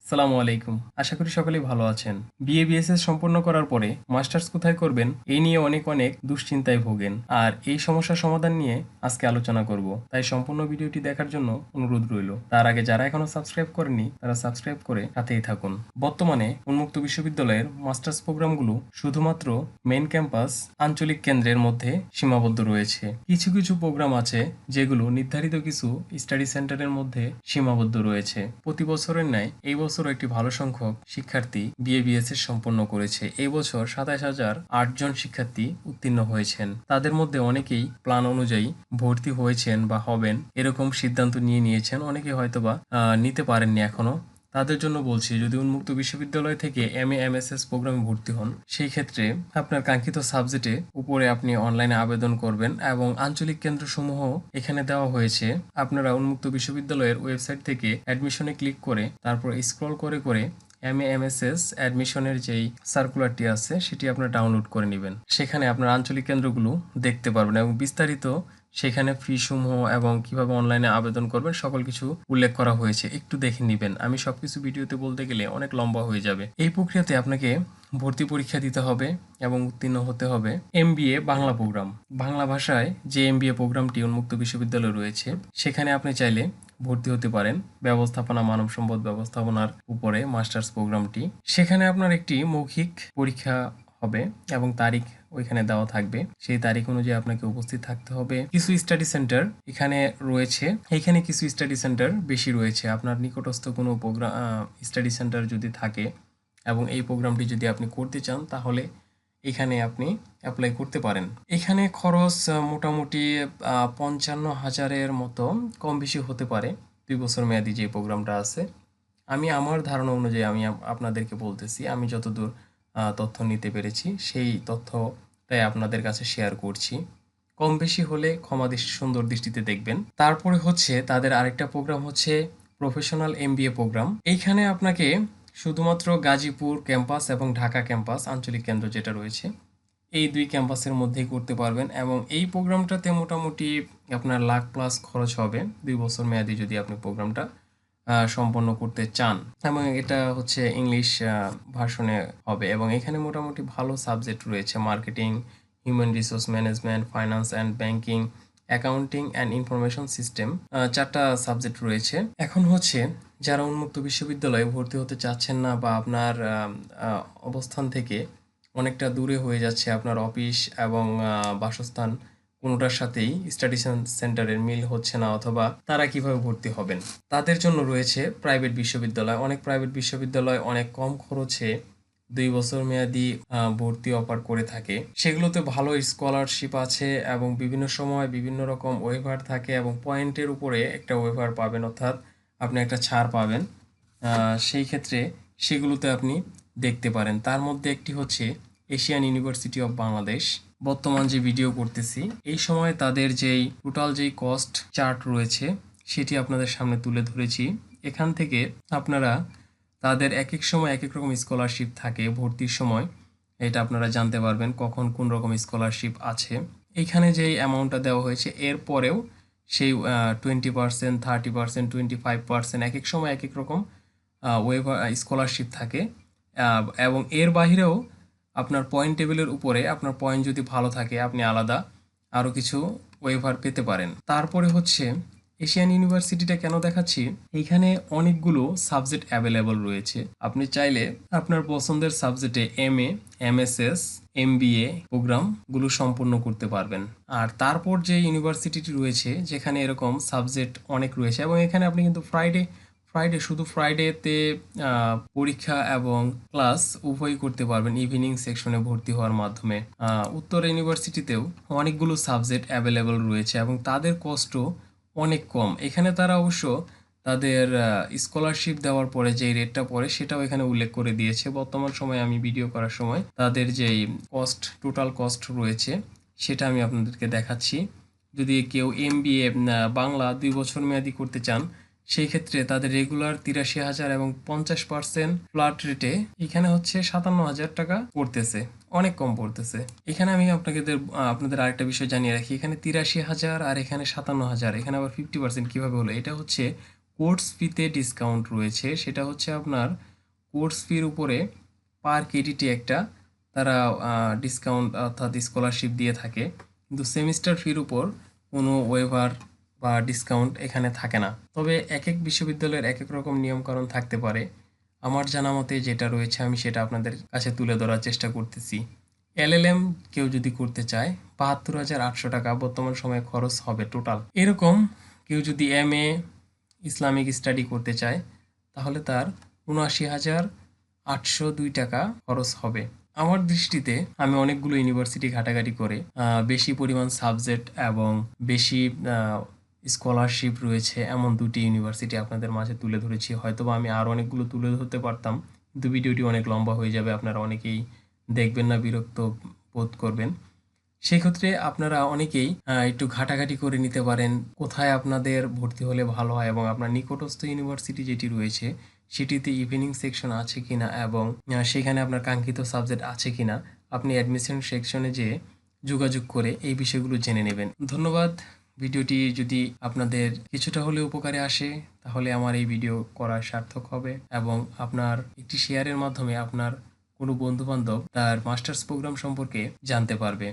সালামু আলাইকুম। আশা করি সকলেই ভালো আছেন। বিএ বিএসএস সম্পন্ন করার পরে মাস্টার্স কোথায় করবেন এই নিয়ে অনেক দুশ্চিন্তায় ভোগেন। আর এই সমস্যার সমাধান নিয়ে আজকে আলোচনা করব। তাই সম্পূর্ণ ভিডিওটি দেখার জন্য অনুরোধ রইল। তার আগে যারা এখনো সাবস্ক্রাইব করেনি তারা সাবস্ক্রাইব করে সাথেই থাকুন। বর্তমানে উন্মুক্ত বিশ্ববিদ্যালয়ের মাস্টার্স প্রোগ্রামগুলো শুধুমাত্র মেইন ক্যাম্পাস আঞ্চলিক কেন্দ্রের মধ্যে সীমাবদ্ধ রয়েছে। কিছু কিছু প্রোগ্রাম আছে যেগুলো নির্ধারিত কিছু স্টাডি সেন্টারের মধ্যে সীমাবদ্ধ রয়েছে। প্রতি বছরের ন্যায় এই বছরও একটি ভালো সংখ্যক শিক্ষার্থী বিএ বিএসএস সম্পন্ন করেছে। এই বছর ২৭,০০৮ জন শিক্ষার্থী উত্তীর্ণ হয়েছেন। তাদের মধ্যে অনেকেই প্ল্যান অনুযায়ী ভর্তি হয়েছেন বা হবেন এরকম সিদ্ধান্ত নিয়েছেন। অনেকে হয়তোবা নিতে পারেননি এখনো। তাদের জন্য বলছি, যদি উন্মুক্ত বিশ্ববিদ্যালয় থেকে এমএ এমএসএস প্রোগ্রামে ভর্তি হন, সেই ক্ষেত্রে আপনার কাঙ্ক্ষিত সাবজেক্টে উপরে আপনি অনলাইনে আবেদন করবেন এবং আঞ্চলিক কেন্দ্রসমূহ এখানে দেওয়া হয়েছে। আপনারা উন্মুক্ত বিশ্ববিদ্যালয়ের ওয়েবসাইট থেকে অ্যাডমিশনে ক্লিক করে তারপর স্ক্রল করে এমএ এমএসএস অ্যাডমিশনের যেই সার্কুলারটি আছে সেটি আপনারা ডাউনলোড করে নেবেন। সেখানে আপনার আঞ্চলিক কেন্দ্রগুলো দেখতে পারবেন এবং বিস্তারিত সেখানে ফি সমূহ এবং কিভাবে অনলাইনে আবেদন করবেন সকল কিছু উল্লেখ করা হয়েছে। একটু দেখে নেবেন। আমি সবকিছু ভিডিওতে বলতে গেলে অনেক লম্বা হয়ে যাবে। এই প্রক্রিয়াতে আপনাকে ভর্তি পরীক্ষা দিতে হবে এবং উত্তীর্ণ হতে হবে এমবিএ বাংলা প্রোগ্রাম। বাংলা ভাষায় যে এমবিএ প্রোগ্রামটি উন্মুক্ত বিশ্ববিদ্যালয়ে রয়েছে সেখানে আপনি চাইলে ভর্তি হতে পারেন। ব্যবস্থাপনা, মানব সম্পদ ব্যবস্থাপনার উপরে মাস্টার্স প্রোগ্রামটি। সেখানে আপনার একটি মৌখিক পরীক্ষা হবে এবং তারিখ ওইখানে দেওয়া থাকবে। সেই তারিখ অনুযায়ী আপনাকে উপস্থিত থাকতে হবে। কিছু স্টাডি সেন্টার এখানে রয়েছে। এখানে কিছু স্টাডি সেন্টার বেশি রয়েছে। আপনার নিকটস্থ কোনো প্রোগ্রাম স্টাডি সেন্টার যদি থাকে এবং এই প্রোগ্রামটি যদি আপনি করতে চান তাহলে এখানে আপনি অ্যাপ্লাই করতে পারেন। এখানে খরচ মোটামুটি ৫৫,০০০-এর মতো কম বেশি হতে পারে ২ বছর মেয়াদি যে প্রোগ্রামটা আছে। আমি আমার ধারণা অনুযায়ী আমি আপনাদেরকে বলতেছি। আমি যতদূর তথ্য নিতে পেরেছি সেই তথ্যটাই আপনাদের কাছে শেয়ার করছি। কম বেশি হলে সুন্দর দৃষ্টিতে দেখবেন। তারপরে হচ্ছে তাদের আরেকটা প্রোগ্রাম হচ্ছে প্রফেশনাল এমবিএ প্রোগ্রাম। এইখানে আপনাকে শুধুমাত্র গাজীপুর ক্যাম্পাস এবং ঢাকা ক্যাম্পাস আঞ্চলিক কেন্দ্র যেটা রয়েছে এই ২ ক্যাম্পাসের মধ্যেই করতে পারবেন এবং এই প্রোগ্রামটাতে মোটামুটি আপনার লাখ প্লাস খরচ হবে ২ বছর মেয়াদি যদি আপনি প্রোগ্রামটা সম্পন্ন করতে চান। এবং এটা হচ্ছে ইংলিশ ভার্সনে হবে এবং এখানে মোটামুটি ভালো সাবজেক্ট রয়েছে। Marketing, human resource management, finance and banking, accounting and information system, ৪টা সাবজেক্ট রয়েছে। এখন হচ্ছে যারা উন্মুক্ত বিশ্ববিদ্যালয়ে ভর্তি হতে চাচ্ছেন না বা আপনার অবস্থান থেকে অনেকটা দূরে হয়ে যাচ্ছে, আপনার অফিস এবং বাসস্থান কোনোটার সাথেই স্টাডি সেন্টারের মিল হচ্ছে না অথবা তারা কিভাবে ভর্তি হবেন, তাদের জন্য রয়েছে প্রাইভেট বিশ্ববিদ্যালয়। অনেক প্রাইভেট বিশ্ববিদ্যালয় অনেক কম খরচে ২ বছর মেয়াদি ভর্তি অফার করে থাকে। সেগুলোতে ভালো স্কলারশিপ আছে এবং বিভিন্ন সময় বিভিন্ন রকম ওয়েভার থাকে এবং পয়েন্টের উপরে একটা ওয়েভার পাবেন, অর্থাৎ আপনি একটা ছাড় পাবেন। সেই ক্ষেত্রে সেগুলোতে আপনি দেখতে পারেন। তার মধ্যে একটি হচ্ছে এশিয়ান ইউনিভার্সিটি অফ বাংলাদেশ। বর্তমান যে ভিডিও করতেছি এই সময় তাদের যেই টোটাল যেই কস্ট চার্ট রয়েছে সেটি আপনাদের সামনে তুলে ধরেছি। এখান থেকে আপনারা তাদের এক এক সময় এক এক রকম স্কলারশিপ থাকে ভর্তির সময়, এটা আপনারা জানতে পারবেন কখন কোন রকম স্কলারশিপ আছে। এইখানে যেই অ্যামাউন্টটা দেওয়া হয়েছে এরপরেও সেই 20%, 30%, 25% এক এক সময় এক এক রকম ওয়েভার স্কলারশিপ থাকে এবং এর বাহিরেও আপনার পয়েন্ট টেবিলের উপরে আপনার পয়েন্ট যদি ভালো থাকে আপনি আলাদা আরও কিছু ওয়েভার পেতে পারেন। তারপরে হচ্ছে এশিয়ান ইউনিভার্সিটিটা কেন দেখাচ্ছি, এইখানে অনেকগুলো সাবজেক্ট অ্যাভেলেবল রয়েছে। আপনি চাইলে আপনার পছন্দের সাবজেক্টে এমএ, এমএসএস, এমবিএ প্রোগ্রামগুলো সম্পূর্ণ করতে পারবেন। আর তারপর যে ইউনিভার্সিটিটি রয়েছে যেখানে এরকম সাবজেক্ট অনেক রয়েছে এবং এখানে আপনি কিন্তু শুধু ফ্রাইডেতে পরীক্ষা এবং ক্লাস উভয়ই করতে পারবেন ইভিনিং সেকশনে ভর্তি হওয়ার মাধ্যমে। উত্তর ইউনিভার্সিটিতেও অনেকগুলো সাবজেক্ট অ্যাভেলেবল রয়েছে এবং তাদের কস্টও অনেক কম। এখানে তারা অবশ্য তাদের স্কলারশিপ দেওয়ার পরে যেই রেটটা পড়ে সেটাও এখানে উল্লেখ করে দিয়েছে। বর্তমান সময়ে আমি ভিডিও করার সময় তাদের যেই টোটাল কস্ট রয়েছে সেটা আমি আপনাদেরকে দেখাচ্ছি। যদি কেউ এমবিএ বাংলা ২ বছর মেয়াদি করতে চান সেই ক্ষেত্রে তাদের রেগুলার ৮৩,০০০ এবং 50% ফ্ল্যাট রেটে এখানে হচ্ছে ৫৭,০০০ টাকা পড়তেছে, অনেক কম পড়তেছে। এখানে আমি আপনাদের আরেকটা বিষয় জানিয়ে রাখি, এখানে ৮৩,০০০ আর এখানে ৫৭,০০০, এখানে আবার 50% কিভাবে হলো, এটা হচ্ছে কোর্স ফিতে ডিসকাউন্ট রয়েছে, সেটা হচ্ছে আপনার কোর্স ফির উপরে পার ক্রেডিটে একটা তারা ডিসকাউন্ট অর্থাৎ স্কলারশিপ দিয়ে থাকে, কিন্তু সেমিস্টার ফির উপর কোনো ওয়েভার বা ডিসকাউন্ট এখানে থাকে না। তবে এক এক বিশ্ববিদ্যালয়ের এক এক রকম নিয়মকানুন থাকতে পারে। আমার জানা মতে যেটা রয়েছে আমি সেটা আপনাদের কাছে তুলে ধরার চেষ্টা করতেছি। এলএলএম কেউ যদি করতে চায় ৭২,৮০০ টাকা বর্তমান সময়ে খরচ হবে টোটাল। এরকম কেউ যদি এমএ ইসলামিক স্টাডি করতে চায় তাহলে তার ৭৯,৮০২ টাকা খরচ হবে। আমার দৃষ্টিতে আমি অনেকগুলো ইউনিভার্সিটি ঘাটাঘাটি করে বেশি পরিমাণ সাবজেক্ট এবং বেশি স্কলারশিপ রয়েছে এমন দুটি ইউনিভার্সিটি আপনাদের মাঝে তুলে ধরেছি। হয়তোবা আমি আরও অনেকগুলো তুলে ধরতে পারতাম, কিন্তু ভিডিওটি অনেক লম্বা হয়ে যাবে, আপনারা অনেকেই দেখবেন না, বিরক্ত বোধ করবেন। সেক্ষেত্রে আপনারা অনেকেই একটু ঘাটাঘাটি করে নিতে পারেন কোথায় আপনাদের ভর্তি হলে ভালো হয় এবং আপনার নিকটস্থ ইউনিভার্সিটি যেটি রয়েছে সেটিতে ইভিনিং সেকশন আছে কিনা এবং সেখানে আপনার কাঙ্ক্ষিত সাবজেক্ট আছে কিনা আপনি অ্যাডমিশন সেকশনে যেয়ে যোগাযোগ করে এই বিষয়গুলো জেনে নেবেন। ধন্যবাদ। ভিডিওটি যদি আপনাদের কিছুটা হলেও উপকারে আসে তাহলে আমার এই ভিডিও করা সার্থক হবে এবং আপনার একটি শেয়ারের মাধ্যমে আপনার কোনো বন্ধুবান্ধব তার মাস্টার্স প্রোগ্রাম সম্পর্কে জানতে পারবে।